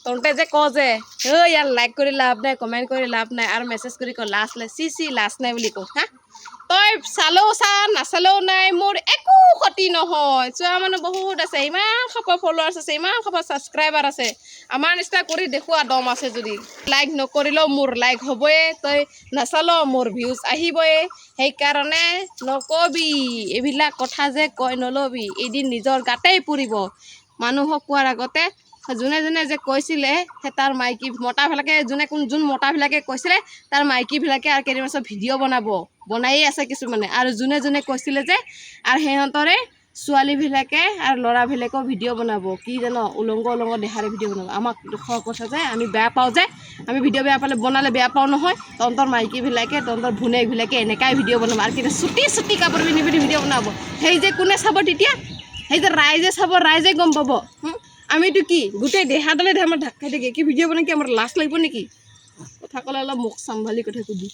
তহঁতে যে ক যে ইয়াৰ লাইক কৰি লাভ নাই কমেণ্ট কৰি লাভ নাই আৰু মেছেজ কৰি ক লাজ নাই লাজ নাই বুলি ক হা তই চালেও চা নাচালেও নাই মোৰ একো ক্ষতি নহয় চোৱা মানুহ বহুত আছে ইমান খবৰ ফলোৱাৰ্ছ আছে ইমান খবৰ ছাবস্ক্ৰাইবাৰ আছে আমাৰ নিচিনা কৰি দেখুওৱা দম আছে যদি লাইক নকৰিলেও মোৰ লাইক হ'বয়ে তই নাচালেও মোৰ ভিউজ আহিবয়ে সেইকাৰণে নকবি এইবিলাক কথা যে কয় নলবি এদিন নিজৰ গাতেই পুৰিব মানুহক কোৱাৰ আগতে যোনে যোনে যে কৈছিলে সেই তাৰ মাইকী মতাবিলাকে যোন মতাবিলাকে কৈছিলে তাৰ মাইকীবিলাকে আৰু কেইদিনমান ভিডিঅ' বনায়ে আছে কিছুমানে আৰু যোনে যোনে কৈছিলে যে আৰু সিহঁতৰে ছোৱালীবিলাকে আৰু ল'ৰাবিলাকেও ভিডিঅ' বনাব কি জানো উলংগ দেহাৰে ভিডিঅ' বনাব আমাক দুখৰ কথা যে আমি বেয়া পাওঁ যে আমি ভিডিঅ' বেয়া পালে বনালে বেয়া পাওঁ নহয় তহঁতৰ মাইকীবিলাকে তহঁতৰ ভুনেকবিলাকে এনেকাই ভিডিঅ' বনাব আৰু কিন্তু চুটি কাপোৰ পিন্ধি ভিডিঅ' বনাব সেই যে কোনে চাব তেতিয়া সেই যে ৰাইজে চাব ৰাইজে গম পাব আমিতো কি গোটেই দেহাডালে আমাৰ ঢাক খাই থাকে কি ভিডিঅ' বনাই কি আমাৰ লাজ লাগিব নেকি কথা ক'লে অলপ মুখ চম্ভালি কথা ক'বি